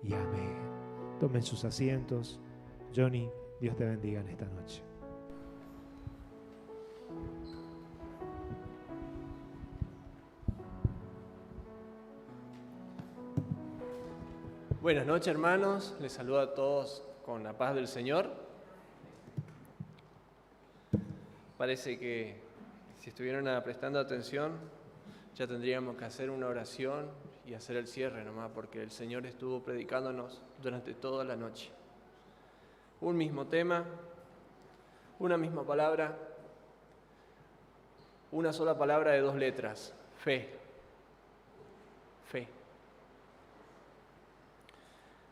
y amén. Tomen sus asientos. Johnny, Dios te bendiga en esta noche. Buenas noches, hermanos. Les saludo a todos con la paz del Señor. Parece que si estuvieran prestando atención, ya tendríamos que hacer una oración y hacer el cierre nomás, porque el Señor estuvo predicándonos durante toda la noche. Un mismo tema, una misma palabra, una sola palabra de 2 letras: fe. Fe.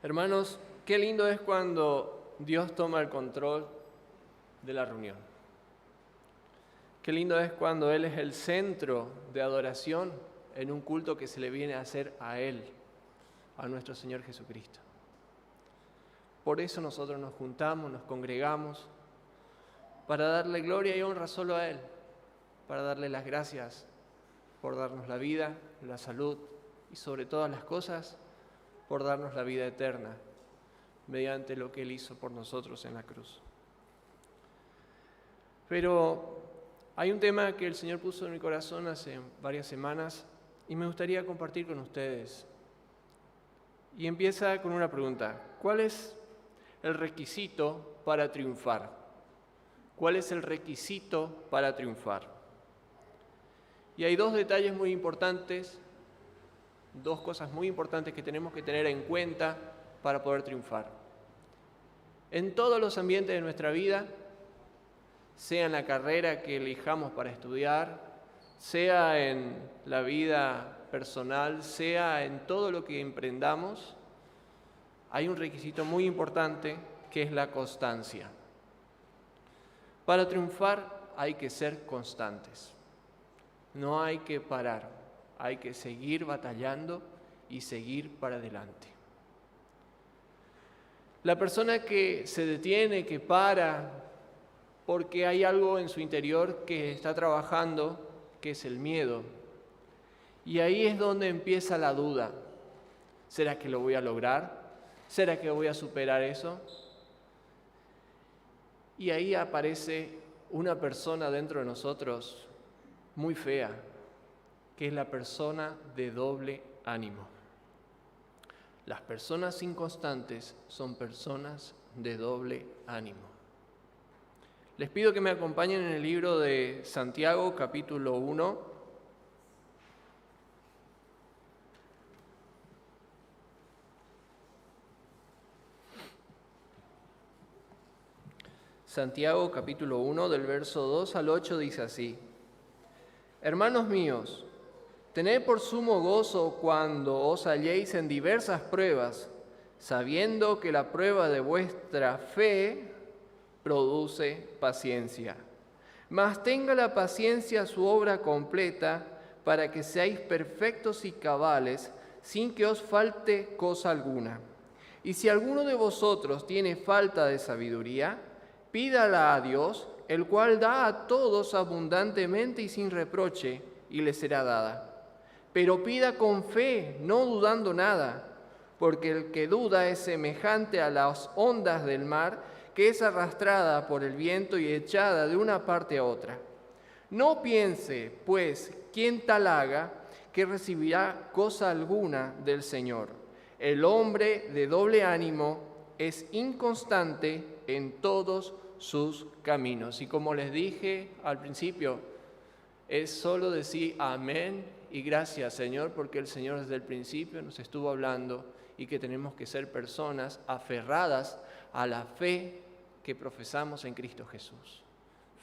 Hermanos, qué lindo es cuando Dios toma el control de la reunión. Qué lindo es cuando Él es el centro de adoración en un culto que se le viene a hacer a Él, a nuestro Señor Jesucristo. Por eso nosotros nos juntamos, nos congregamos, para darle gloria y honra solo a Él, para darle las gracias por darnos la vida, la salud y sobre todas las cosas, por darnos la vida eterna, mediante lo que Él hizo por nosotros en la cruz. Pero hay un tema que el Señor puso en mi corazón hace varias semanas y me gustaría compartir con ustedes. Y empieza con una pregunta: ¿cuál es el requisito para triunfar? ¿Cuál es el requisito para triunfar? Y hay 2 detalles muy importantes, 2 cosas muy importantes que tenemos que tener en cuenta para poder triunfar. En todos los ambientes de nuestra vida, sea en la carrera que elijamos para estudiar, sea en la vida personal, sea en todo lo que emprendamos, hay un requisito muy importante que es la constancia. Para triunfar hay que ser constantes, no hay que parar. Hay que seguir batallando y seguir para adelante. La persona que se detiene, que para, porque hay algo en su interior que está trabajando, que es el miedo. Y ahí es donde empieza la duda. ¿Será que lo voy a lograr? ¿Será que voy a superar eso? Y ahí aparece una persona dentro de nosotros muy fea, que es la persona de doble ánimo. Las personas inconstantes son personas de doble ánimo. Les pido que me acompañen en el libro de Santiago, capítulo 1. Santiago, capítulo 1, del verso 2 al 8, dice así: Hermanos míos, tened por sumo gozo cuando os halléis en diversas pruebas, sabiendo que la prueba de vuestra fe produce paciencia. Mas tenga la paciencia su obra completa, para que seáis perfectos y cabales, sin que os falte cosa alguna. Y si alguno de vosotros tiene falta de sabiduría, pídala a Dios, el cual da a todos abundantemente y sin reproche, y le será dada. Pero pida con fe, no dudando nada, porque el que duda es semejante a las ondas del mar, que es arrastrada por el viento y echada de una parte a otra. No piense, pues, quien tal haga, que recibirá cosa alguna del Señor. El hombre de doble ánimo es inconstante en todos sus caminos. Y como les dije al principio, es solo decir amén y gracias, Señor, porque el Señor desde el principio nos estuvo hablando y que tenemos que ser personas aferradas a la fe que profesamos en Cristo Jesús.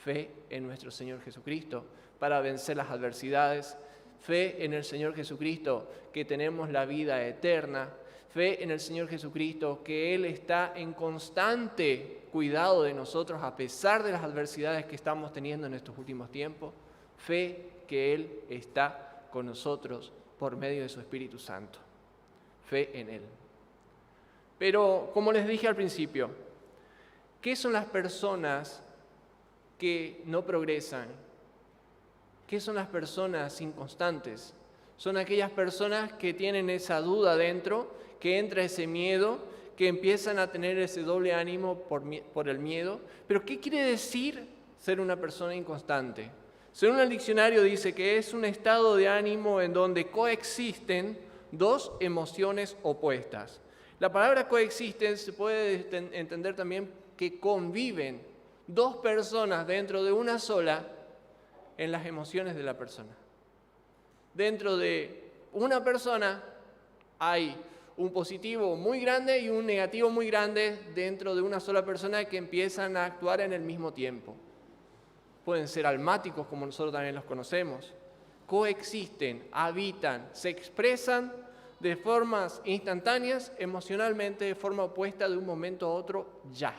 Fe en nuestro Señor Jesucristo para vencer las adversidades. Fe en el Señor Jesucristo que tenemos la vida eterna. Fe en el Señor Jesucristo que Él está en constante cuidado de nosotros a pesar de las adversidades que estamos teniendo en estos últimos tiempos. Fe que Él está con nosotros por medio de su Espíritu Santo. Fe en Él. Pero, como les dije al principio, ¿qué son las personas que no progresan? ¿Qué son las personas inconstantes? Son aquellas personas que tienen esa duda dentro, que entra ese miedo, que empiezan a tener ese doble ánimo por el miedo. Pero ¿qué quiere decir ser una persona inconstante? Según el diccionario dice que es un estado de ánimo en donde coexisten dos emociones opuestas. La palabra coexisten se puede entender también que conviven dos personas dentro de una sola en las emociones de la persona. Dentro de una persona hay un positivo muy grande y un negativo muy grande dentro de una sola persona que empiezan a actuar en el mismo tiempo. Pueden ser almáticos, como nosotros también los conocemos. Coexisten, habitan, se expresan de formas instantáneas, emocionalmente, de forma opuesta de un momento a otro, ya.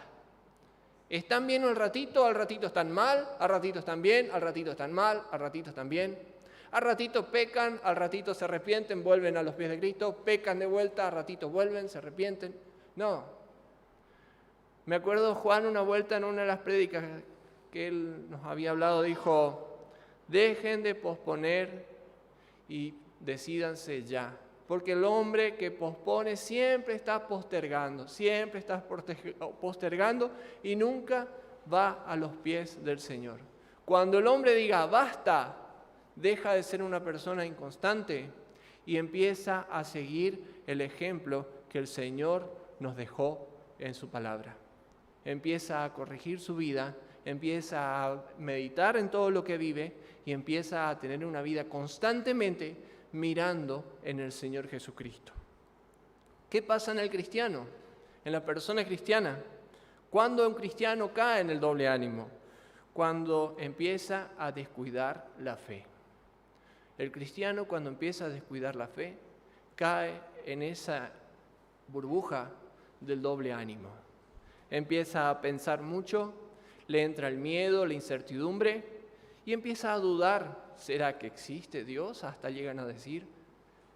Están bien al ratito están mal, al ratito están bien, al ratito están mal, al ratito están bien. Al ratito pecan, al ratito se arrepienten, vuelven a los pies de Cristo, pecan de vuelta, al ratito vuelven, se arrepienten. No. Me acuerdo Juan una vuelta en una de las prédicas que él nos había hablado, dijo, dejen de posponer y decídanse ya. Porque el hombre que pospone siempre está postergando y nunca va a los pies del Señor. Cuando el hombre diga basta, deja de ser una persona inconstante y empieza a seguir el ejemplo que el Señor nos dejó en su palabra. Empieza a corregir su vida, empieza a meditar en todo lo que vive y empieza a tener una vida constantemente mirando en el Señor Jesucristo. ¿Qué pasa en el cristiano? En la persona cristiana. ¿Cuándo un cristiano cae en el doble ánimo? Cuando empieza a descuidar la fe. El cristiano, cuando empieza a descuidar la fe, cae en esa burbuja del doble ánimo. Empieza a pensar mucho, le entra el miedo, la incertidumbre y empieza a dudar. ¿Será que existe Dios? Hasta llegan a decir.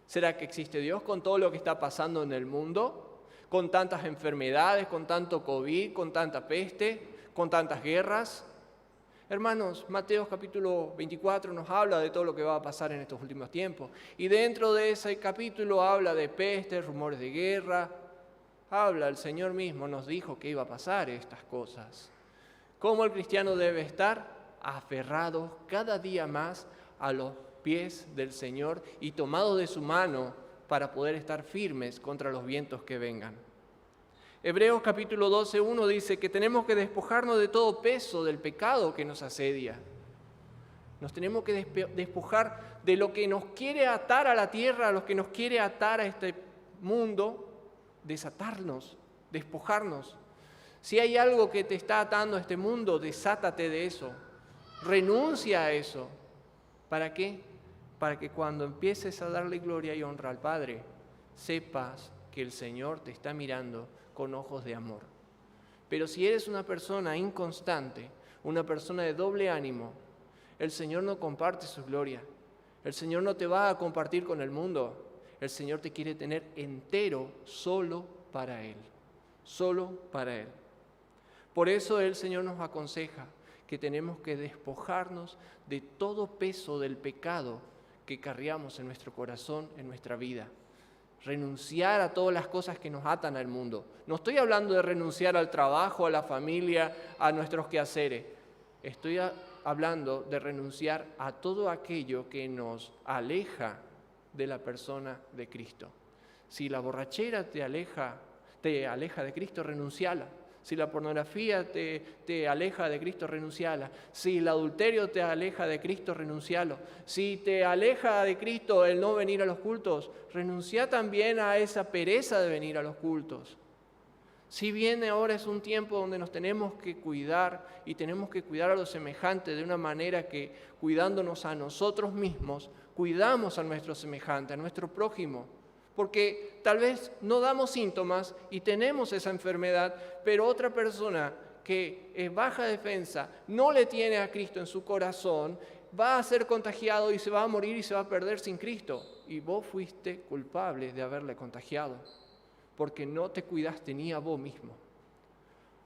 ¿Será que existe Dios con todo lo que está pasando en el mundo? Con tantas enfermedades, con tanto COVID, con tanta peste, con tantas guerras. Hermanos, Mateo capítulo 24 nos habla de todo lo que va a pasar en estos últimos tiempos. Y dentro de ese capítulo habla de pestes, rumores de guerra. El Señor mismo nos dijo que iba a pasar estas cosas. ¿Cómo el cristiano debe estar? Aferrado cada día más a los pies del Señor y tomado de su mano para poder estar firmes contra los vientos que vengan. Hebreos capítulo 12:1 dice que tenemos que despojarnos de todo peso del pecado que nos asedia. Nos tenemos que despojar de lo que nos quiere atar a la tierra, a lo que nos quiere atar a este mundo, desatarnos, despojarnos. Si hay algo que te está atando a este mundo, desátate de eso. Renuncia a eso. ¿Para qué? Para que cuando empieces a darle gloria y honra al Padre, sepas que el Señor te está mirando con ojos de amor. Pero si eres una persona inconstante, una persona de doble ánimo, el Señor no comparte su gloria. El Señor no te va a compartir con el mundo. El Señor te quiere tener entero solo para Él. Solo para Él. Por eso el Señor nos aconseja que tenemos que despojarnos de todo peso del pecado que cargamos en nuestro corazón, en nuestra vida. Renunciar a todas las cosas que nos atan al mundo. No estoy hablando de renunciar al trabajo, a la familia, a nuestros quehaceres. Estoy hablando de renunciar a todo aquello que nos aleja de la persona de Cristo. Si la borrachera te aleja de Cristo, renunciala. Si la pornografía te aleja de Cristo, renunciala. Si el adulterio te aleja de Cristo, renuncialo. Si te aleja de Cristo el no venir a los cultos, renuncia también a esa pereza de venir a los cultos. Si bien ahora es un tiempo donde nos tenemos que cuidar y tenemos que cuidar a los semejantes de una manera que, cuidándonos a nosotros mismos, cuidamos a nuestro semejante, a nuestro prójimo. Porque tal vez no damos síntomas y tenemos esa enfermedad, pero otra persona que es baja defensa, no le tiene a Cristo en su corazón, va a ser contagiado y se va a morir y se va a perder sin Cristo. Y vos fuiste culpable de haberle contagiado, porque no te cuidaste ni a vos mismo.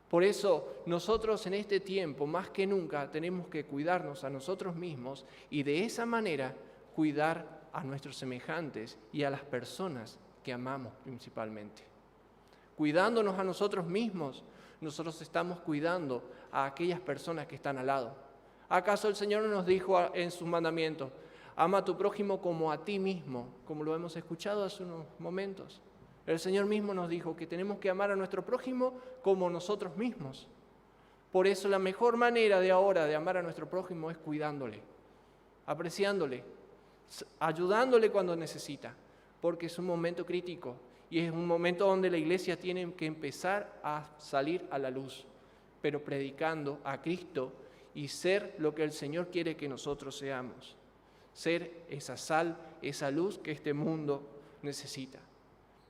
Por eso nosotros en este tiempo, más que nunca, tenemos que cuidarnos a nosotros mismos y de esa manera cuidar a nuestros semejantes y a las personas que amamos principalmente. Cuidándonos a nosotros mismos, nosotros estamos cuidando a aquellas personas que están al lado. ¿Acaso el Señor no nos dijo en sus mandamientos, ama a tu prójimo como a ti mismo, como lo hemos escuchado hace unos momentos? El Señor mismo nos dijo que tenemos que amar a nuestro prójimo como nosotros mismos. Por eso la mejor manera de ahora de amar a nuestro prójimo es cuidándole, apreciándole, ayudándole cuando necesita, porque es un momento crítico y es un momento donde la iglesia tiene que empezar a salir a la luz, pero predicando a Cristo y ser lo que el Señor quiere que nosotros seamos, ser esa sal, esa luz que este mundo necesita.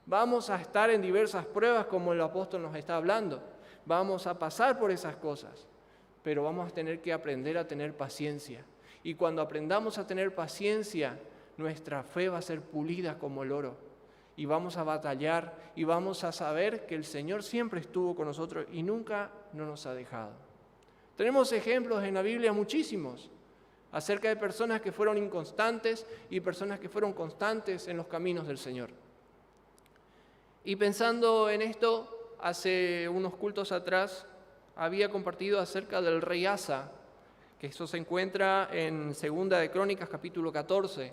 Vamos a estar en diversas pruebas como el apóstol nos está hablando, vamos a pasar por esas cosas, pero vamos a tener que aprender a tener paciencia. Y cuando aprendamos a tener paciencia, nuestra fe va a ser pulida como el oro. Y vamos a batallar y vamos a saber que el Señor siempre estuvo con nosotros y nunca nos ha dejado. Tenemos ejemplos en la Biblia muchísimos acerca de personas que fueron inconstantes y personas que fueron constantes en los caminos del Señor. Y pensando en esto, hace unos cultos atrás había compartido acerca del rey Asa, que eso se encuentra en 2 de Crónicas capítulo 14,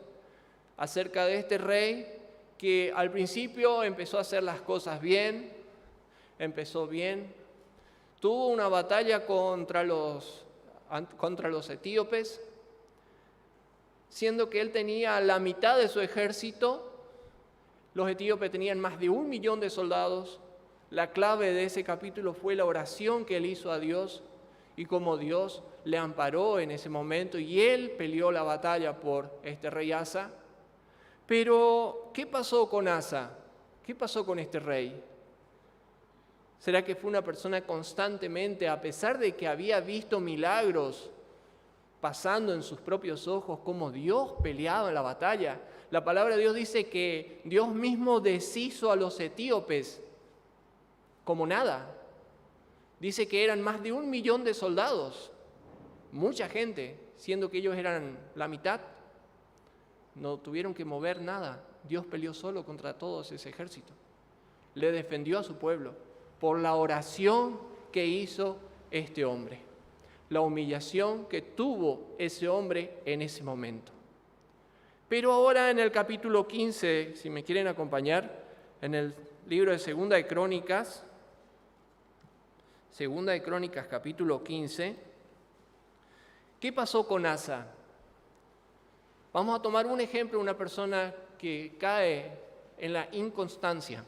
acerca de este rey que al principio empezó a hacer las cosas bien, empezó bien, tuvo una batalla contra los etíopes, siendo que él tenía la mitad de su ejército. Los etíopes tenían más de 1 millón de soldados. La clave de ese capítulo fue la oración que él hizo a Dios y cómo Dios le amparó en ese momento y él peleó la batalla por este rey Asa. Pero, ¿qué pasó con Asa? ¿Qué pasó con este rey? ¿Será que fue una persona constantemente, a pesar de que había visto milagros pasando en sus propios ojos, cómo Dios peleaba en la batalla? La palabra de Dios dice que Dios mismo deshizo a los etíopes como nada. Dice que eran más de 1 millón de soldados, mucha gente, siendo que ellos eran la mitad. No tuvieron que mover nada. Dios peleó solo contra todo ese ejército. Le defendió a su pueblo por la oración que hizo este hombre, la humillación que tuvo ese hombre en ese momento. Pero ahora en el capítulo 15, si me quieren acompañar, en el libro de 2 de Crónicas, 2 de Crónicas capítulo 15, ¿qué pasó con Asa? Vamos a tomar un ejemplo de una persona que cae en la inconstancia.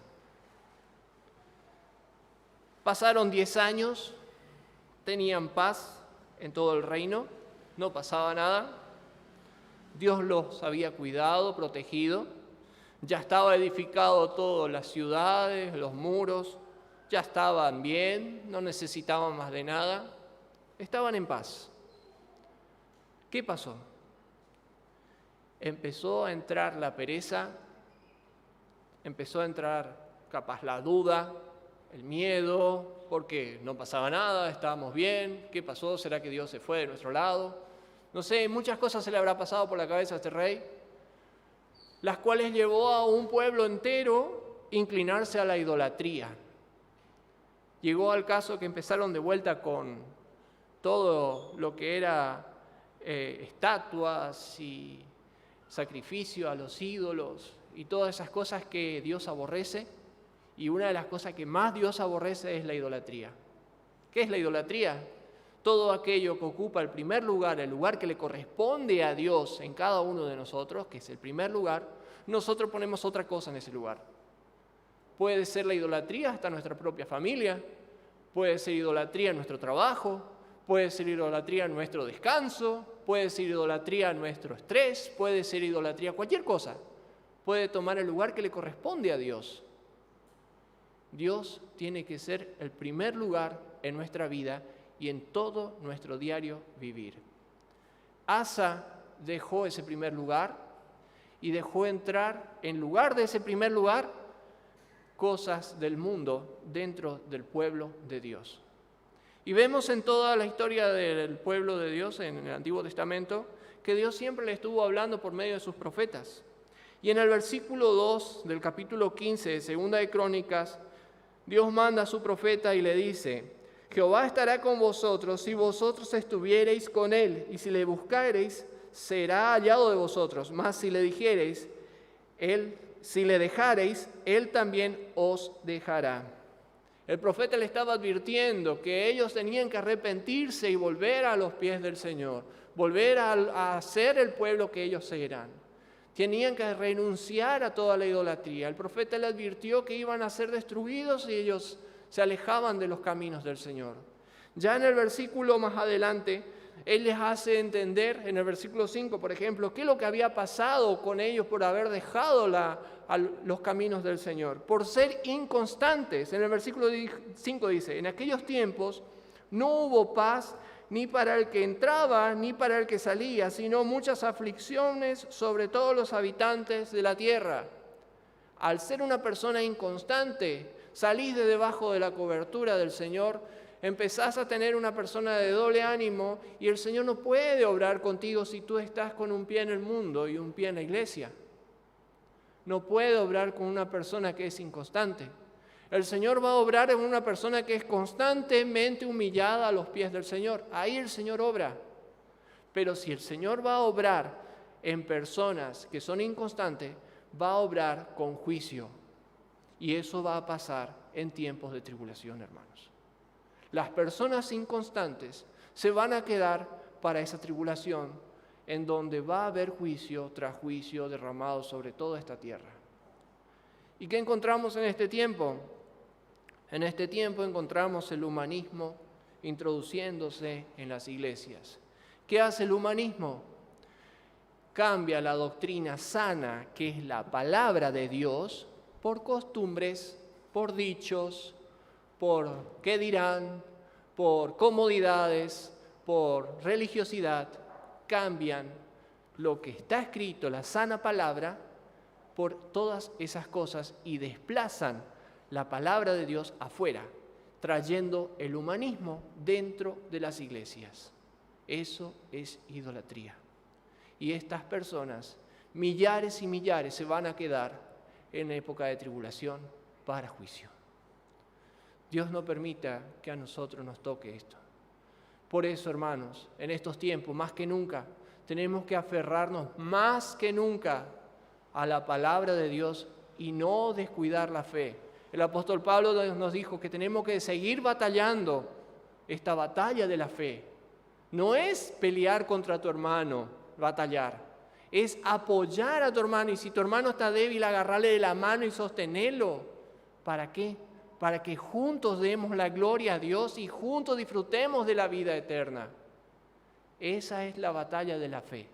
Pasaron 10 años, tenían paz en todo el reino, no pasaba nada. Dios los había cuidado, protegido. Ya estaba edificado todas las ciudades, los muros, ya estaban bien, no necesitaban más de nada. Estaban en paz. ¿Qué pasó? Empezó a entrar la pereza, empezó a entrar capaz la duda, el miedo, porque no pasaba nada, estábamos bien, ¿qué pasó? ¿Será que Dios se fue de nuestro lado? No sé, muchas cosas se le habrá pasado por la cabeza a este rey, las cuales llevó a un pueblo entero a inclinarse a la idolatría. Llegó al caso que empezaron de vuelta con todo lo que era estatuas y sacrificio a los ídolos y todas esas cosas que Dios aborrece. Y una de las cosas que más Dios aborrece es la idolatría. ¿Qué es la idolatría? Todo aquello que ocupa el primer lugar, el lugar que le corresponde a Dios en cada uno de nosotros, que es el primer lugar, nosotros ponemos otra cosa en ese lugar. Puede ser la idolatría hasta nuestra propia familia, puede ser idolatría en nuestro trabajo, puede ser idolatría en nuestro descanso, puede ser idolatría en nuestro estrés, puede ser idolatría, cualquier cosa. Puede tomar el lugar que le corresponde a Dios. Dios tiene que ser el primer lugar en nuestra vida y en todo nuestro diario vivir. Asa dejó ese primer lugar y dejó entrar en lugar de ese primer lugar cosas del mundo dentro del pueblo de Dios. Y vemos en toda la historia del pueblo de Dios en el Antiguo Testamento que Dios siempre le estuvo hablando por medio de sus profetas. Y en el versículo 2 del capítulo 15 de Segunda de Crónicas, Dios manda a su profeta y le dice: Jehová estará con vosotros si vosotros estuviereis con él, y si le buscareis, será hallado de vosotros. Mas si le dijereis, si le dejareis, él también os dejará. El profeta le estaba advirtiendo que ellos tenían que arrepentirse y volver a los pies del Señor, volver a ser el pueblo que ellos eran. Tenían que renunciar a toda la idolatría. El profeta le advirtió que iban a ser destruidos si ellos se alejaban de los caminos del Señor. Ya en el versículo más adelante, Él les hace entender, en el versículo 5, por ejemplo, qué es lo que había pasado con ellos por haber dejado los caminos del Señor, por ser inconstantes. En el versículo 5 dice: en aquellos tiempos no hubo paz ni para el que entraba ni para el que salía, sino muchas aflicciones sobre todos los habitantes de la tierra. Al ser una persona inconstante, salís de debajo de la cobertura del Señor, empezás a tener una persona de doble ánimo y el Señor no puede obrar contigo si tú estás con un pie en el mundo y un pie en la iglesia. No puede obrar con una persona que es inconstante. El Señor va a obrar en una persona que es constantemente humillada a los pies del Señor. Ahí el Señor obra. Pero si el Señor va a obrar en personas que son inconstantes, va a obrar con juicio. Y eso va a pasar en tiempos de tribulación, hermanos. Las personas inconstantes se van a quedar para esa tribulación, en donde va a haber juicio tras juicio derramado sobre toda esta tierra. ¿Y qué encontramos en este tiempo? En este tiempo encontramos el humanismo introduciéndose en las iglesias. ¿Qué hace el humanismo? Cambia la doctrina sana, que es la palabra de Dios, por costumbres, por dichos, por qué dirán, por comodidades, por religiosidad. Cambian lo que está escrito, la sana palabra, por todas esas cosas y desplazan la palabra de Dios afuera, trayendo el humanismo dentro de las iglesias. Eso es idolatría. Y estas personas, millares y millares, se van a quedar en época de tribulación para juicio. Dios no permita que a nosotros nos toque esto. Por eso, hermanos, en estos tiempos, más que nunca, tenemos que aferrarnos más que nunca a la palabra de Dios y no descuidar la fe. El apóstol Pablo nos dijo que tenemos que seguir batallando esta batalla de la fe. No es pelear contra tu hermano, batallar. Es apoyar a tu hermano, y si tu hermano está débil, agarrarle de la mano y sostenerlo. ¿Para qué? Para que juntos demos la gloria a Dios y juntos disfrutemos de la vida eterna. Esa es la batalla de la fe.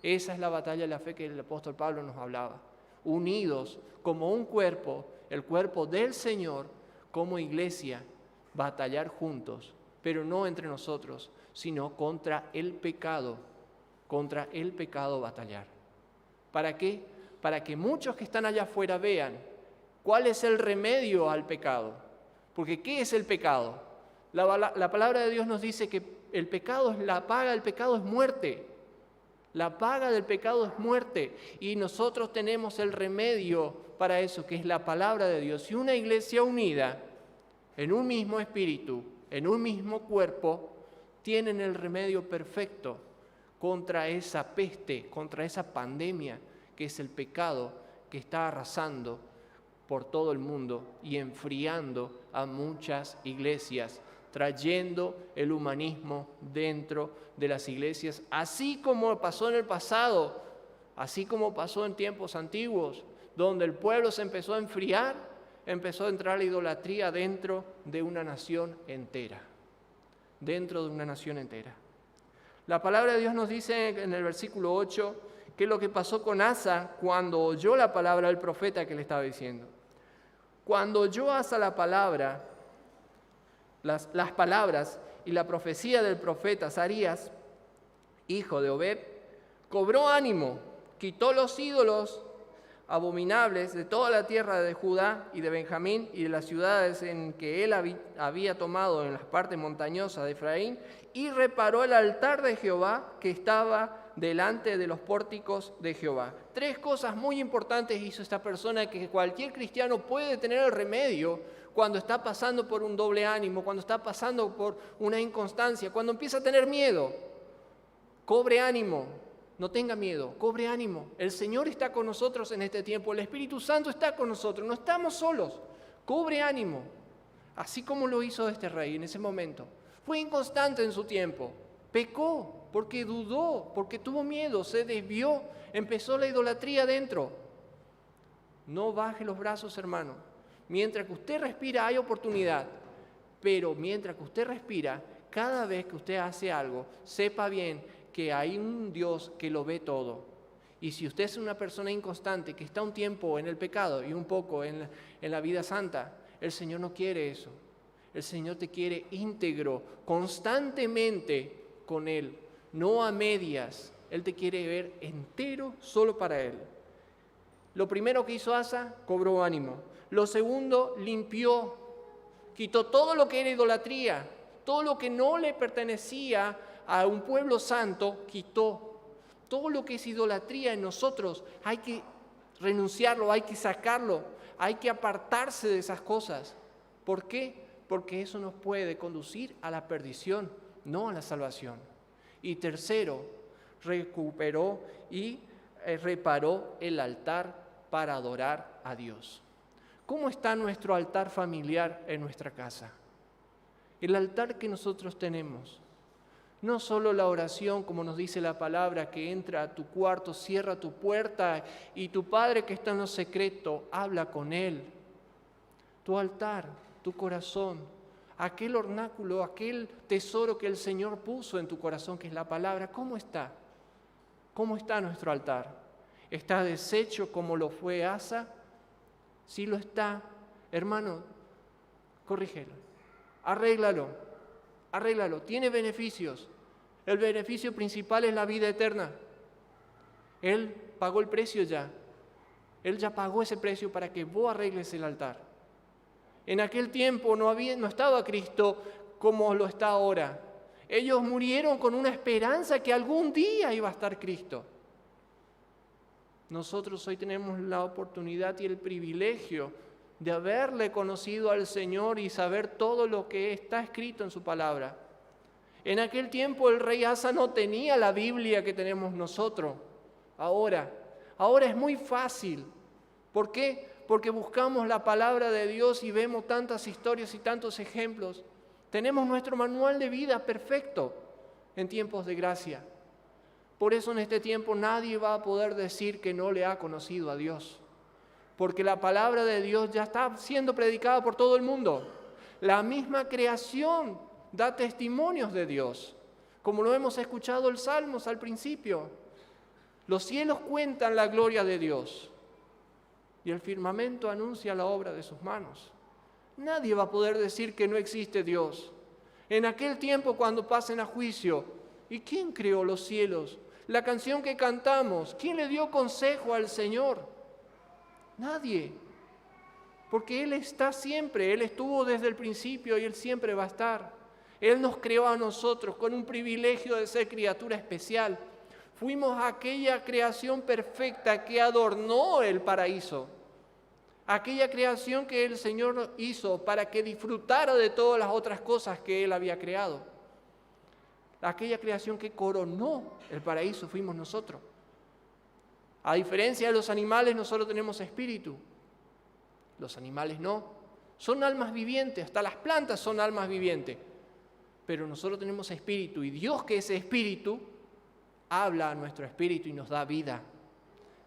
Esa es la batalla de la fe que el apóstol Pablo nos hablaba. Unidos como un cuerpo, el cuerpo del Señor, como iglesia, batallar juntos, pero no entre nosotros, sino contra el pecado batallar. ¿Para qué? Para que muchos que están allá afuera vean cuál es el remedio al pecado. Porque ¿qué es el pecado? La palabra de Dios nos dice que el pecado, la paga del pecado es muerte. La paga del pecado es muerte. Y nosotros tenemos el remedio para eso, que es la palabra de Dios. Y una iglesia unida en un mismo espíritu, en un mismo cuerpo, tienen el remedio perfecto contra esa peste, contra esa pandemia que es el pecado que está arrasando por todo el mundo y enfriando a muchas iglesias, trayendo el humanismo dentro de las iglesias, así como pasó en el pasado, así como pasó en tiempos antiguos, donde el pueblo se empezó a enfriar, empezó a entrar la idolatría dentro de una nación entera, dentro de una nación entera. La palabra de Dios nos dice en el versículo 8 qué es lo que pasó con Asa cuando oyó la palabra del profeta que le estaba diciendo. Cuando oyó Asa la palabra, las palabras y la profecía del profeta Azarías, hijo de Obed, cobró ánimo, quitó los ídolos abominables de toda la tierra de Judá y de Benjamín y de las ciudades en que él había tomado en las partes montañosas de Efraín, y reparó el altar de Jehová que estaba delante de los pórticos de Jehová. 3 cosas muy importantes hizo esta persona que cualquier cristiano puede tener el remedio cuando está pasando por un doble ánimo, cuando está pasando por una inconstancia, cuando empieza a tener miedo. Cobre ánimo, no tenga miedo, cobre ánimo. El Señor está con nosotros en este tiempo, el Espíritu Santo está con nosotros, no estamos solos. Cobre ánimo, así como lo hizo este rey en ese momento. Fue inconstante en su tiempo, pecó porque dudó, porque tuvo miedo, se desvió, empezó la idolatría dentro. No baje los brazos, hermano. Mientras que usted respira hay oportunidad, pero mientras que usted respira, cada vez que usted hace algo, sepa bien que hay un Dios que lo ve todo. Y si usted es una persona inconstante, que está un tiempo en el pecado y un poco en la vida santa, el Señor no quiere eso. El Señor te quiere íntegro, constantemente con Él, no a medias. Él te quiere ver entero solo para Él. Lo primero que hizo Asa, cobró ánimo. Lo segundo, limpió, quitó todo lo que era idolatría, todo lo que no le pertenecía a un pueblo santo, quitó. Todo lo que es idolatría en nosotros hay que renunciarlo, hay que sacarlo, hay que apartarse de esas cosas. ¿Por qué? Porque eso nos puede conducir a la perdición, no a la salvación. Y tercero, recuperó y reparó el altar para adorar a Dios. ¿Cómo está nuestro altar familiar en nuestra casa? El altar que nosotros tenemos. No solo la oración, como nos dice la palabra, que entra a tu cuarto, cierra tu puerta y tu Padre que está en lo secreto, habla con Él. Tu altar, tu corazón, aquel ornáculo, aquel tesoro que el Señor puso en tu corazón, que es la palabra, ¿cómo está? ¿Cómo está nuestro altar? ¿Está deshecho como lo fue Asa? Si lo está, hermano, corrígelo, arréglalo, tiene beneficios. El beneficio principal es la vida eterna. Él pagó el precio ya. Él ya pagó ese precio para que vos arregles el altar. En aquel tiempo no estaba Cristo como lo está ahora. Ellos murieron con una esperanza que algún día iba a estar Cristo. Nosotros hoy tenemos la oportunidad y el privilegio de haberle conocido al Señor y saber todo lo que está escrito en su palabra. En aquel tiempo el rey Asa no tenía la Biblia que tenemos nosotros. Ahora es muy fácil. ¿Por qué? Porque buscamos la palabra de Dios y vemos tantas historias y tantos ejemplos. Tenemos nuestro manual de vida perfecto en tiempos de gracia. Por eso en este tiempo nadie va a poder decir que no le ha conocido a Dios. Porque la palabra de Dios ya está siendo predicada por todo el mundo. La misma creación da testimonios de Dios, como lo hemos escuchado en Salmos al principio. Los cielos cuentan la gloria de Dios y el firmamento anuncia la obra de sus manos. Nadie va a poder decir que no existe Dios. En aquel tiempo cuando pasen a juicio, ¿y quién creó los cielos? La canción que cantamos, ¿quién le dio consejo al Señor? Nadie, porque Él está siempre, Él estuvo desde el principio y Él siempre va a estar. Él nos creó a nosotros con un privilegio de ser criatura especial. Fuimos aquella creación perfecta que adornó el paraíso, aquella creación que el Señor hizo para que disfrutara de todas las otras cosas que Él había creado. Aquella creación que coronó el paraíso fuimos nosotros. A diferencia de los animales, nosotros tenemos espíritu. Los animales no. Son almas vivientes, hasta las plantas son almas vivientes. Pero nosotros tenemos espíritu y Dios, que es espíritu, habla a nuestro espíritu y nos da vida.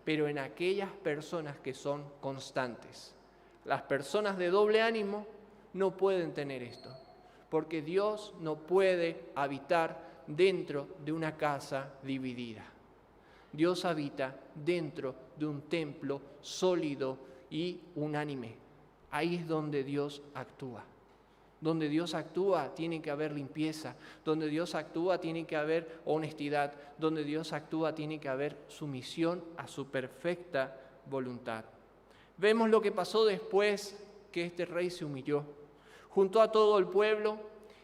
Pero en aquellas personas que son constantes. Las personas de doble ánimo no pueden tener esto. Porque Dios no puede habitar dentro de una casa dividida. Dios habita dentro de un templo sólido y unánime. Ahí es donde Dios actúa. Donde Dios actúa tiene que haber limpieza. Donde Dios actúa tiene que haber honestidad. Donde Dios actúa tiene que haber sumisión a su perfecta voluntad. Vemos lo que pasó después que este rey se humilló. Juntó a todo el pueblo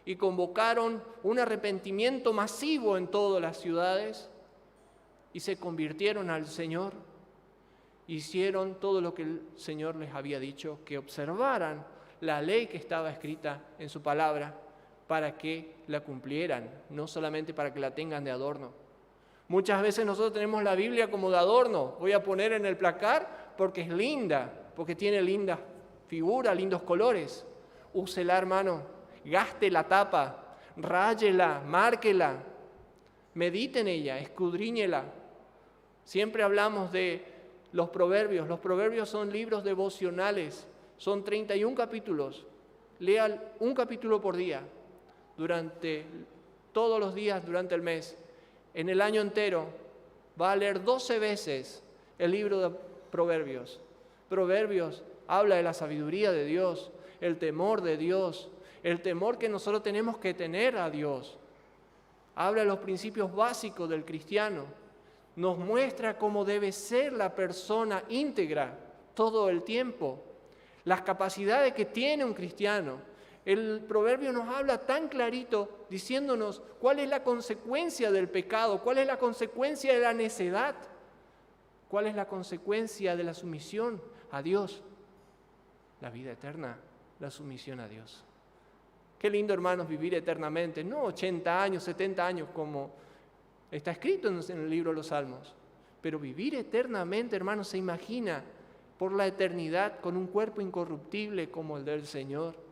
y convocaron un arrepentimiento masivo en todas las ciudades. y se convirtieron al Señor. Hicieron todo lo que el Señor les había dicho, que observaran la ley que estaba escrita en su palabra para que la cumplieran, no solamente para que la tengan de adorno. Muchas veces nosotros tenemos la Biblia como de adorno. Voy a poner en el placar porque es linda, porque tiene linda figura, lindos colores. Úsela, hermano, gaste la tapa, ráyela, márquela, medite en ella, escudriñela. Siempre hablamos de los proverbios. Los proverbios son libros devocionales, son 31 capítulos. Lea un capítulo por día, durante todos los días, durante el mes. En el año entero va a leer 12 veces el libro de Proverbios. Proverbios habla de la sabiduría de Dios, el temor de Dios, el temor que nosotros tenemos que tener a Dios. Habla de los principios básicos del cristiano. Nos muestra cómo debe ser la persona íntegra todo el tiempo, las capacidades que tiene un cristiano. El proverbio nos habla tan clarito diciéndonos cuál es la consecuencia del pecado, cuál es la consecuencia de la necedad, cuál es la consecuencia de la sumisión a Dios. La vida eterna, la sumisión a Dios. Qué lindo, hermanos, vivir eternamente, no 80 años, 70 años como está escrito en el libro de los Salmos, pero vivir eternamente, hermanos, se imagina por la eternidad con un cuerpo incorruptible como el del Señor.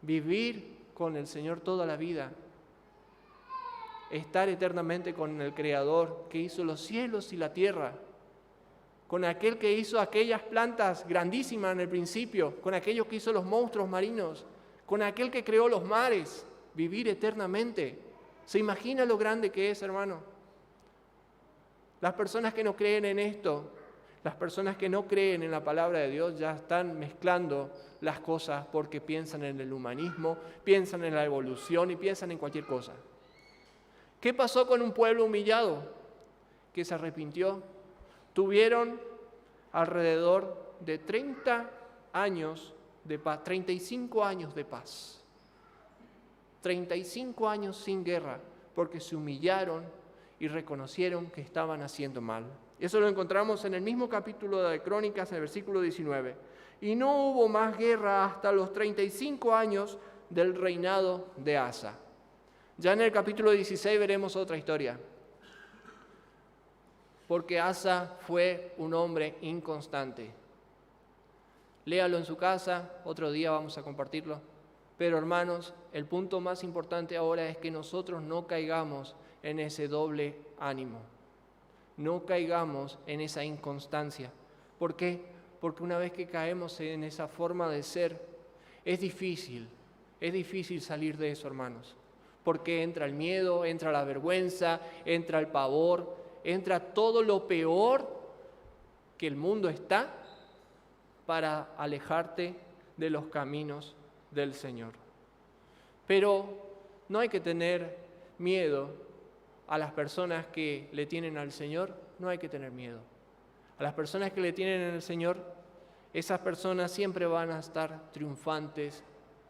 Vivir con el Señor toda la vida, estar eternamente con el Creador que hizo los cielos y la tierra, con aquel que hizo aquellas plantas grandísimas en el principio, con aquellos que hizo los monstruos marinos, con aquel que creó los mares, vivir eternamente. ¿Se imagina lo grande que es, hermano? Las personas que no creen en esto, las personas que no creen en la palabra de Dios ya están mezclando las cosas porque piensan en el humanismo, piensan en la evolución y piensan en cualquier cosa. ¿Qué pasó con un pueblo humillado que se arrepintió? Tuvieron alrededor de 30 años de paz, 35 años de paz. 35 años sin guerra, porque se humillaron y reconocieron que estaban haciendo mal. Eso lo encontramos en el mismo capítulo de Crónicas, en el versículo 19. Y no hubo más guerra hasta los 35 años del reinado de Asa. Ya en el capítulo 16 veremos otra historia. Porque Asa fue un hombre inconstante. Léalo en su casa, otro día vamos a compartirlo. Pero hermanos, el punto más importante ahora es que nosotros no caigamos en ese doble ánimo. No caigamos en esa inconstancia. ¿Por qué? Porque una vez que caemos en esa forma de ser, es difícil salir de eso, hermanos. Porque entra el miedo, entra la vergüenza, entra el pavor, entra todo lo peor que el mundo está para alejarte de los caminos del Señor. Pero no hay que tener miedo a las personas que le tienen al Señor, no hay que tener miedo. A las personas que le tienen al Señor, esas personas siempre van a estar triunfantes,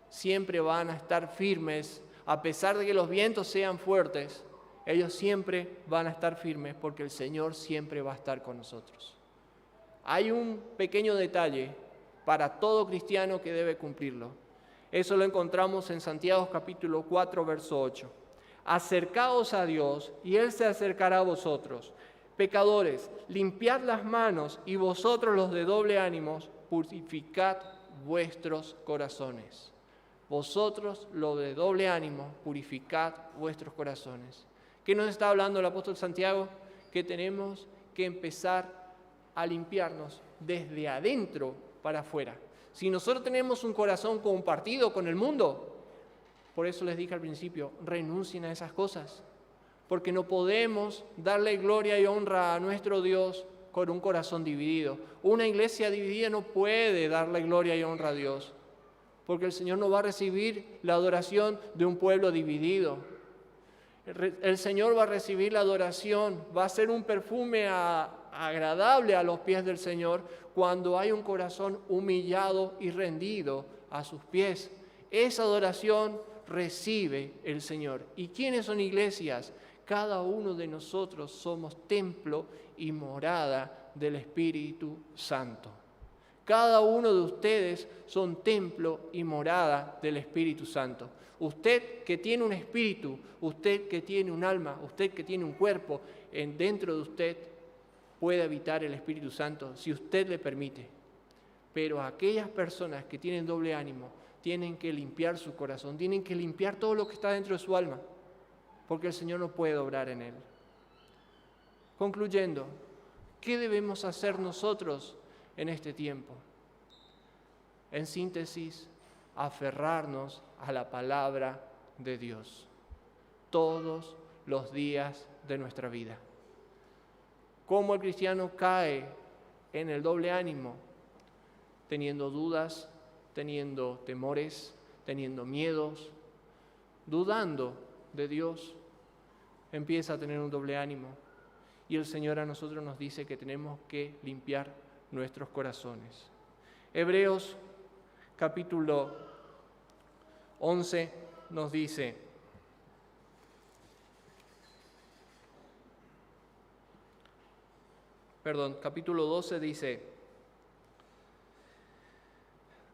siempre van a estar firmes, a pesar de que los vientos sean fuertes, ellos siempre van a estar firmes porque el Señor siempre va a estar con nosotros. Hay un pequeño detalle para todo cristiano que debe cumplirlo. Eso lo encontramos en Santiago capítulo 4, verso 8. Acercaos a Dios y Él se acercará a vosotros. Pecadores, limpiad las manos y vosotros los de doble ánimo, purificad vuestros corazones. Vosotros los de doble ánimo, purificad vuestros corazones. ¿Qué nos está hablando el apóstol Santiago? Que tenemos que empezar a limpiarnos desde adentro para afuera. Si nosotros tenemos un corazón compartido con el mundo, por eso les dije al principio, renuncien a esas cosas, porque no podemos darle gloria y honra a nuestro Dios con un corazón dividido. Una iglesia dividida no puede darle gloria y honra a Dios, porque el Señor no va a recibir la adoración de un pueblo dividido. El Señor va a recibir la adoración, va a ser un perfume agradable a los pies del Señor cuando hay un corazón humillado y rendido a sus pies. Esa adoración recibe el Señor. ¿Y quiénes son iglesias Cada uno de nosotros somos templo y morada del Espíritu Santo. Cada uno de ustedes son templo y morada del Espíritu Santo. Usted que tiene un espíritu, usted que tiene un alma, usted que tiene un cuerpo, dentro de usted puede habitar el Espíritu Santo si usted le permite. Pero aquellas personas que tienen doble ánimo tienen que limpiar su corazón, tienen que limpiar todo lo que está dentro de su alma, porque el Señor no puede obrar en él. Concluyendo, ¿qué debemos hacer nosotros en este tiempo? En síntesis, aferrarnos a la palabra de Dios todos los días de nuestra vida. ¿Cómo el cristiano cae en el doble ánimo? Teniendo dudas, teniendo temores, teniendo miedos, dudando de Dios, empieza a tener un doble ánimo. Y el Señor a nosotros nos dice que tenemos que limpiar nuestros corazones. Hebreos capítulo 11 nos dice: capítulo 12 dice: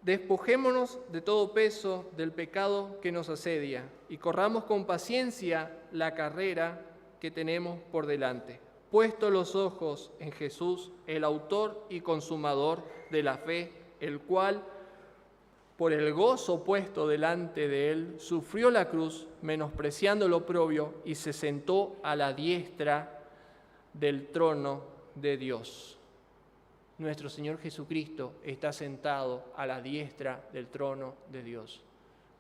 despojémonos de todo peso del pecado que nos asedia y corramos con paciencia la carrera que tenemos por delante, puesto los ojos en Jesús, el autor y consumador de la fe, el cual, por el gozo puesto delante de él, sufrió la cruz, menospreciando el oprobio, y se sentó a la diestra del trono de Dios. Nuestro Señor Jesucristo está sentado a la diestra del trono de Dios.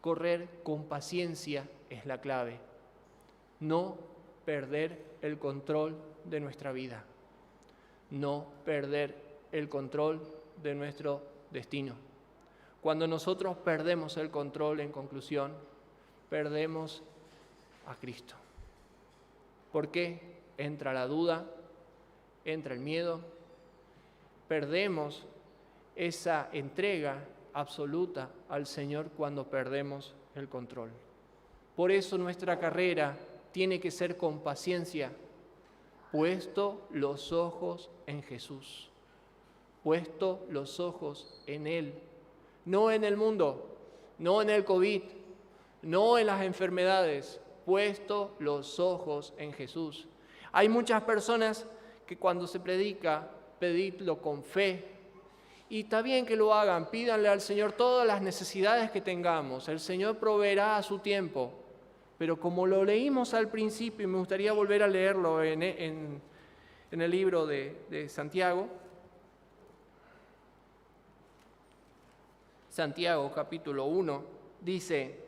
Correr con paciencia es la clave. No perder el control de nuestra vida. No perder el control de nuestro destino. Cuando nosotros perdemos el control, en conclusión, perdemos a Cristo. ¿Por qué? Entra la duda, entra el miedo, perdemos esa entrega absoluta al Señor cuando perdemos el control. Por eso nuestra carrera tiene que ser con paciencia, puesto los ojos en Jesús, puesto los ojos en Él, no en el mundo, no en el COVID, no en las enfermedades, puesto los ojos en Jesús. Hay muchas personas que cuando se predica, pedidlo con fe, y está bien que lo hagan, pídanle al Señor todas las necesidades que tengamos, el Señor proveerá a su tiempo, pero como lo leímos al principio, y me gustaría volver a leerlo en el libro de Santiago, Santiago capítulo 1, dice: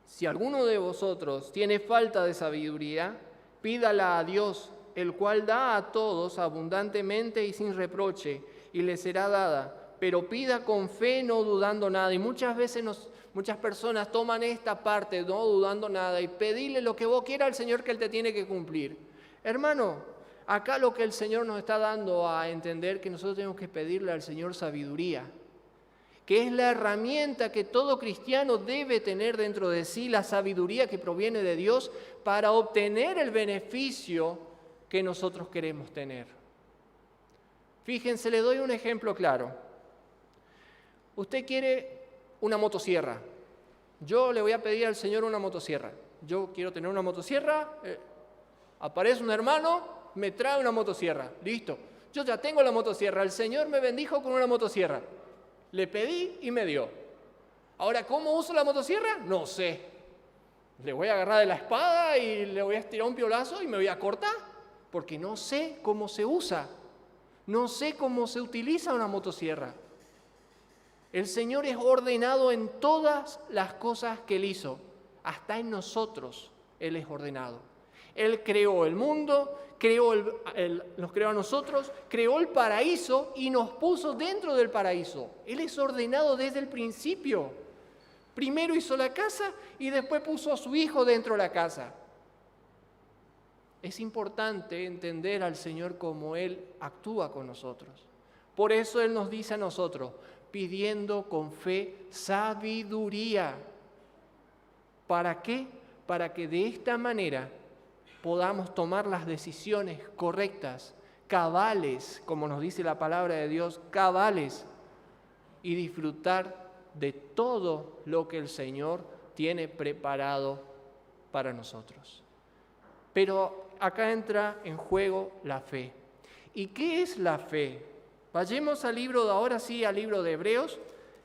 si alguno de vosotros tiene falta de sabiduría, pídala a Dios, el cual da a todos abundantemente y sin reproche, y le será dada. Pero pida con fe, no dudando nada. Y muchas veces muchas personas toman esta parte, no dudando nada, y pedirle lo que vos quieras al Señor que Él te tiene que cumplir. Hermano, acá lo que el Señor nos está dando a entender que nosotros tenemos que pedirle al Señor sabiduría, que es la herramienta que todo cristiano debe tener dentro de sí, la sabiduría que proviene de Dios para obtener el beneficio que nosotros queremos tener. Fíjense, le doy un ejemplo claro. Usted quiere una motosierra. Yo le voy a pedir al Señor una motosierra. Yo quiero tener una motosierra. Aparece un hermano, me trae una motosierra. Listo. Yo ya tengo la motosierra. El Señor me bendijo con una motosierra. Le pedí y me dio. Ahora, ¿cómo uso la motosierra? No sé. Le voy a agarrar de la espada y le voy a estirar un piolazo y me voy a cortar. Porque no sé cómo se usa, no sé cómo se utiliza una motosierra. El Señor es ordenado en todas las cosas que Él hizo, hasta en nosotros Él es ordenado. Él creó el mundo, nos creó a nosotros, creó el paraíso y nos puso dentro del paraíso. Él es ordenado desde el principio. Primero hizo la casa y después puso a su Hijo dentro de la casa. Es importante entender al Señor como Él actúa con nosotros. Por eso Él nos dice a nosotros, pidiendo con fe sabiduría. ¿Para qué? para que de esta manera podamos tomar las decisiones correctas, cabales, como nos dice la palabra de Dios, cabales, y disfrutar de todo lo que el Señor tiene preparado para nosotros. Pero acá entra en juego la fe. ¿Y qué es la fe? Vayamos al libro, ahora sí, al libro de Hebreos,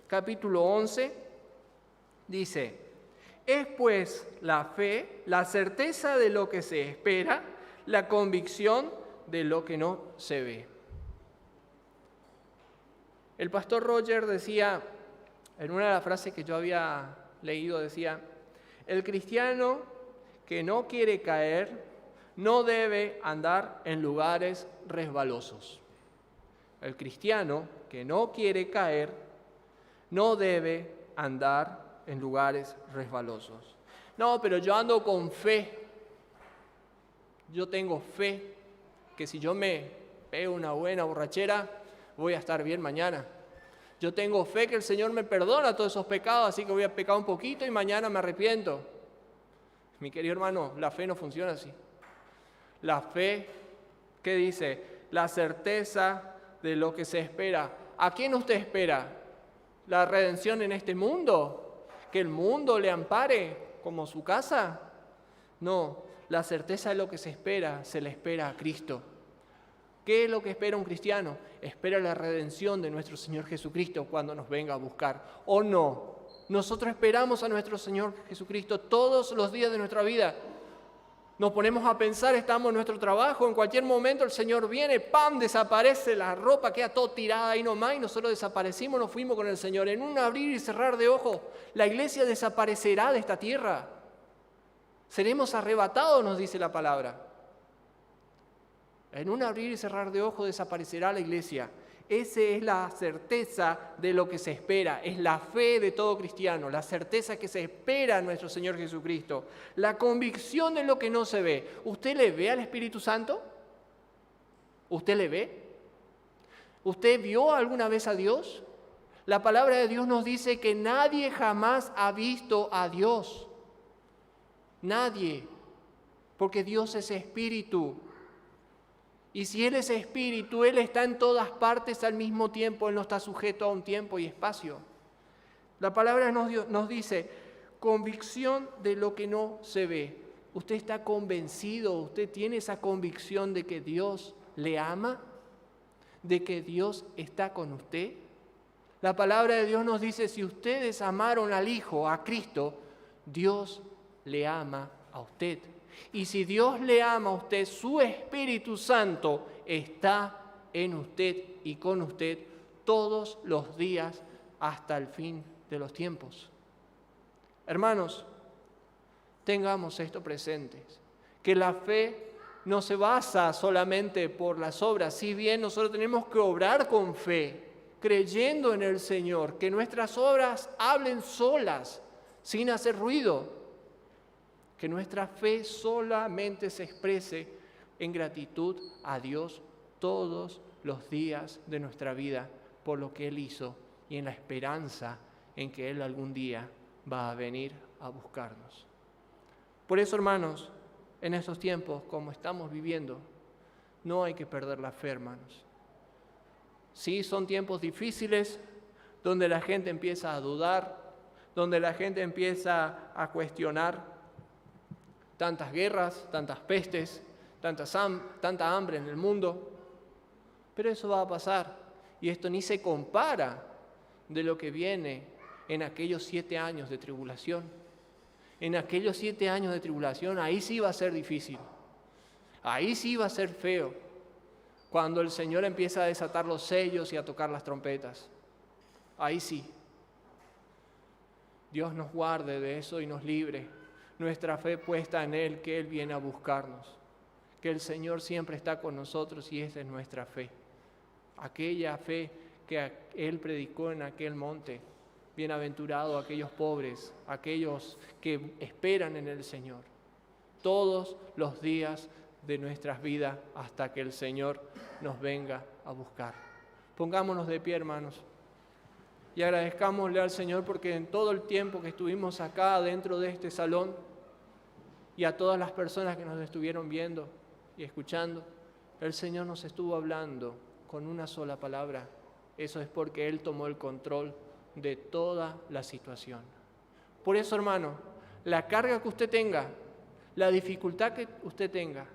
capítulo 11, dice: es pues la fe, la certeza de lo que se espera, la convicción de lo que no se ve. El pastor Roger decía, en una de las frases que yo había leído, decía: el cristiano que no quiere caer no debe andar en lugares resbalosos. El cristiano que no quiere caer no debe andar en lugares resbalosos. No, pero yo ando con fe. Yo tengo fe que si yo me pego una buena borrachera, voy a estar bien mañana. Yo tengo fe que el Señor me perdona todos esos pecados, así que voy a pecar un poquito y mañana me arrepiento. Mi querido hermano, la fe no funciona así. La fe, ¿qué dice? La certeza de lo que se espera. ¿A quién usted espera? ¿La redención en este mundo? ¿Que el mundo le ampare como su casa? No, la certeza de lo que se espera, se le espera a Cristo. ¿Qué es lo que espera un cristiano? Espera la redención de nuestro Señor Jesucristo cuando nos venga a buscar. ¿O no? Nosotros esperamos a nuestro Señor Jesucristo todos los días de nuestra vida. Nos ponemos a pensar, estamos en nuestro trabajo, en cualquier momento el Señor viene, ¡pam!, desaparece la ropa, queda todo tirada ahí nomás y nosotros desaparecimos, nos fuimos con el Señor. En un abrir y cerrar de ojos, la iglesia desaparecerá de esta tierra. Seremos arrebatados, nos dice la palabra. En un abrir y cerrar de ojos desaparecerá la iglesia. Esa es la certeza de lo que se espera, es la fe de todo cristiano, la certeza que se espera a nuestro Señor Jesucristo, la convicción de lo que no se ve. ¿Usted le ve al Espíritu Santo? ¿Usted le ve? ¿Usted vio alguna vez a Dios? La palabra de Dios nos dice que nadie jamás ha visto a Dios. Nadie, porque Dios es espíritu. Y si Él es espíritu, Él está en todas partes al mismo tiempo, Él no está sujeto a un tiempo y espacio. La palabra nos dice, convicción de lo que no se ve. ¿Usted está convencido, usted tiene esa convicción de que Dios le ama? ¿De que Dios está con usted? La palabra de Dios nos dice, si ustedes amaron al Hijo, a Cristo, Dios le ama a usted. Y si Dios le ama a usted, su Espíritu Santo está en usted y con usted todos los días hasta el fin de los tiempos. Hermanos, tengamos esto presentes, que la fe no se basa solamente por las obras, si bien nosotros tenemos que obrar con fe, creyendo en el Señor, que nuestras obras hablen solas, sin hacer ruido. Que nuestra fe solamente se exprese en gratitud a Dios todos los días de nuestra vida por lo que Él hizo y en la esperanza en que Él algún día va a venir a buscarnos. Por eso, hermanos, en estos tiempos como estamos viviendo, no hay que perder la fe, hermanos. Sí, son tiempos difíciles donde la gente empieza a dudar, donde la gente empieza a cuestionar. Tantas guerras, tantas pestes, tanta hambre en el mundo. Pero eso va a pasar. Y esto ni se compara de lo que viene en aquellos 7 años de tribulación. En aquellos 7 años de tribulación, ahí sí va a ser difícil. Ahí sí va a ser feo. Cuando el Señor empieza a desatar los sellos y a tocar las trompetas. Ahí sí. Dios nos guarde de eso y nos libre. Nuestra fe puesta en Él, que Él viene a buscarnos, que el Señor siempre está con nosotros y esa es nuestra fe. Aquella fe que Él predicó en aquel monte, bienaventurados aquellos pobres, aquellos que esperan en el Señor, todos los días de nuestras vidas hasta que el Señor nos venga a buscar. Pongámonos de pie, hermanos. Y agradezcámosle al Señor porque en todo el tiempo que estuvimos acá dentro de este salón, y a todas las personas que nos estuvieron viendo y escuchando, el Señor nos estuvo hablando con una sola palabra. Eso es porque Él tomó el control de toda la situación. Por eso, hermano, la carga que usted tenga, la dificultad que usted tenga,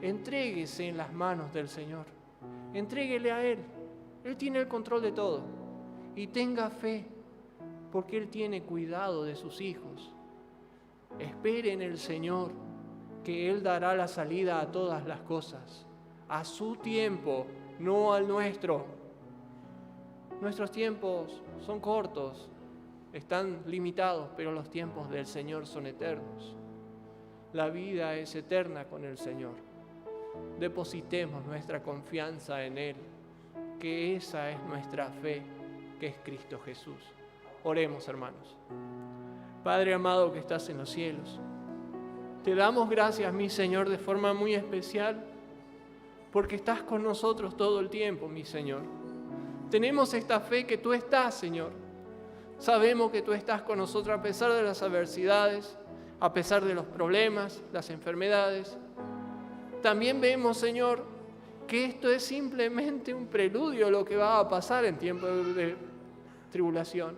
entréguese en las manos del Señor. Entréguele a Él. Él tiene el control de todo. Y tenga fe, porque Él tiene cuidado de sus hijos. Espere en el Señor, que Él dará la salida a todas las cosas, a su tiempo, no al nuestro. Nuestros tiempos son cortos, están limitados, pero los tiempos del Señor son eternos. La vida es eterna con el Señor. Depositemos nuestra confianza en Él, que esa es nuestra fe, que es Cristo Jesús. Oremos, hermanos. Padre amado que estás en los cielos, te damos gracias, mi Señor, de forma muy especial, porque estás con nosotros todo el tiempo, mi Señor. Tenemos esta fe que tú estás, Señor. Sabemos que tú estás con nosotros a pesar de las adversidades, a pesar de los problemas, las enfermedades. También vemos, Señor, que esto es simplemente un preludio a lo que va a pasar en tiempo de tribulación.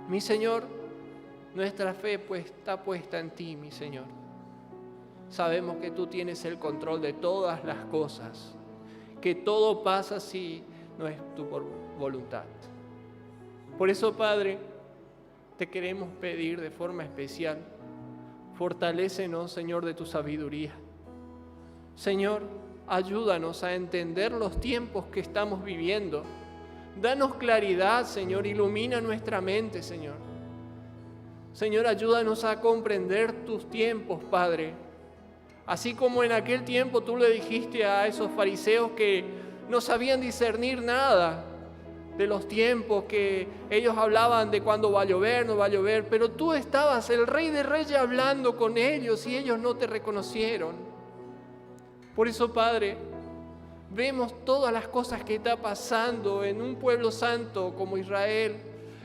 Mi Señor, nuestra fe pues está puesta en ti, mi Señor. Sabemos que tú tienes el control de todas las cosas, que todo pasa si no es tu voluntad. Por eso, Padre, te queremos pedir de forma especial, fortalécenos, Señor, de tu sabiduría. Señor, ayúdanos a entender los tiempos que estamos viviendo. Danos claridad, Señor, ilumina nuestra mente, Señor. Señor, ayúdanos a comprender tus tiempos, Padre. Así como en aquel tiempo tú le dijiste a esos fariseos que no sabían discernir nada de los tiempos, que ellos hablaban de cuándo va a llover, no va a llover, pero tú estabas, el Rey de Reyes, hablando con ellos y ellos no te reconocieron. Por eso, Padre, vemos todas las cosas que está pasando en un pueblo santo como Israel,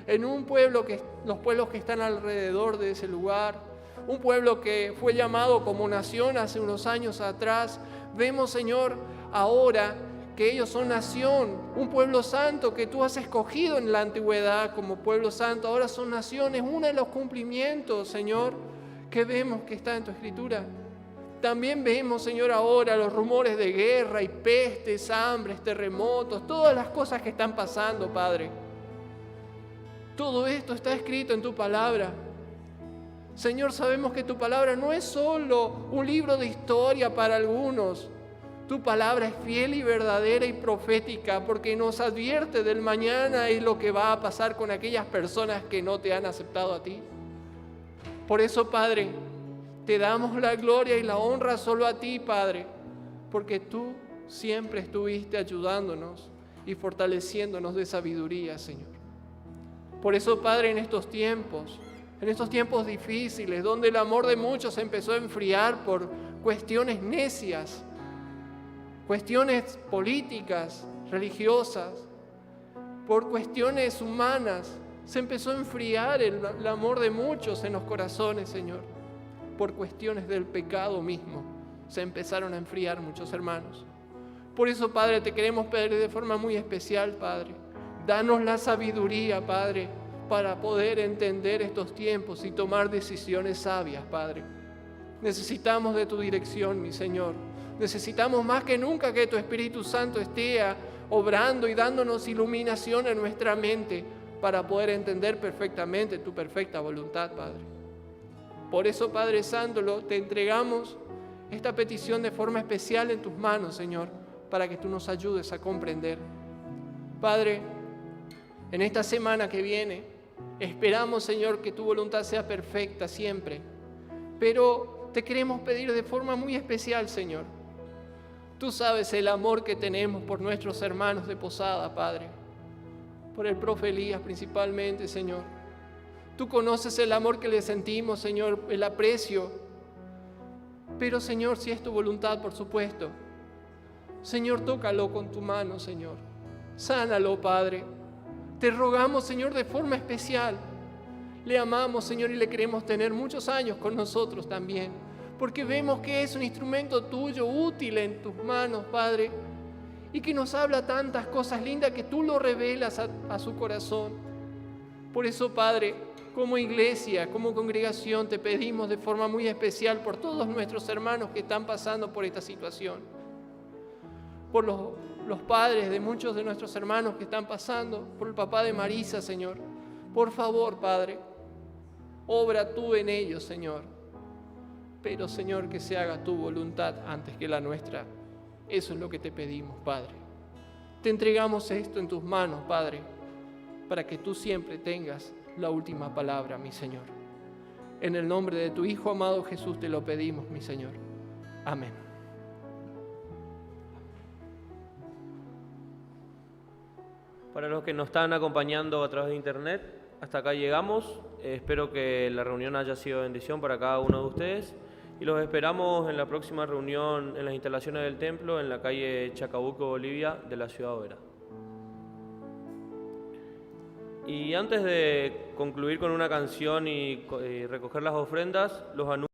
en un pueblo los pueblos que están alrededor de ese lugar, un pueblo que fue llamado como nación hace unos años atrás. Vemos, Señor, ahora que ellos son nación, un pueblo santo que tú has escogido en la antigüedad como pueblo santo. Ahora son naciones, uno de los cumplimientos, Señor, que vemos que está en tu Escritura. También vemos, Señor, ahora los rumores de guerra y pestes, hambres, terremotos, todas las cosas que están pasando, Padre. Todo esto está escrito en tu palabra. Señor, sabemos que tu palabra no es solo un libro de historia para algunos. Tu palabra es fiel y verdadera y profética, porque nos advierte del mañana y lo que va a pasar con aquellas personas que no te han aceptado a ti. Por eso, Padre, te damos la gloria y la honra solo a ti, Padre, porque tú siempre estuviste ayudándonos y fortaleciéndonos de sabiduría, Señor. Por eso, Padre, en estos tiempos difíciles, donde el amor de muchos se empezó a enfriar por cuestiones necias, cuestiones políticas, religiosas, por cuestiones humanas, se empezó a enfriar el amor de muchos en los corazones, Señor. Por cuestiones del pecado mismo, se empezaron a enfriar muchos hermanos. Por eso, Padre, te queremos pedir de forma muy especial, Padre. Danos la sabiduría, Padre, para poder entender estos tiempos y tomar decisiones sabias, Padre. Necesitamos de tu dirección, mi Señor. Necesitamos más que nunca que tu Espíritu Santo esté obrando y dándonos iluminación en nuestra mente para poder entender perfectamente tu perfecta voluntad, Padre. Por eso, Padre Santo, te entregamos esta petición de forma especial en tus manos, Señor, para que tú nos ayudes a comprender. Padre, en esta semana que viene, esperamos, Señor, que tu voluntad sea perfecta siempre, pero te queremos pedir de forma muy especial, Señor. Tú sabes el amor que tenemos por nuestros hermanos de Posada, Padre, por el profe Elías principalmente, Señor. Tú conoces el amor que le sentimos, Señor, el aprecio. Pero, Señor, si es tu voluntad, por supuesto, Señor, tócalo con tu mano, Señor. Sánalo, Padre. Te rogamos, Señor, de forma especial. Le amamos, Señor, y le queremos tener muchos años con nosotros también, porque vemos que es un instrumento tuyo útil en tus manos, Padre, y que nos habla tantas cosas lindas que tú lo revelas a su corazón. Por eso, Padre, como iglesia, como congregación, te pedimos de forma muy especial por todos nuestros hermanos que están pasando por esta situación, por los padres de muchos de nuestros hermanos que están pasando, por el papá de Marisa, Señor. Por favor, Padre, obra tú en ellos, Señor. Pero, Señor, que se haga tu voluntad antes que la nuestra. Eso es lo que te pedimos, Padre. Te entregamos esto en tus manos, Padre, para que tú siempre tengas la última palabra, mi Señor. En el nombre de tu Hijo amado Jesús te lo pedimos, mi Señor. Amén. Para los que nos están acompañando a través de internet, hasta acá llegamos. Espero que la reunión haya sido bendición para cada uno de ustedes y los esperamos en la próxima reunión en las instalaciones del templo en la calle Chacabuco, Bolivia, de la ciudad de Oberá. Y antes de concluir con una canción y recoger las ofrendas, los anuncios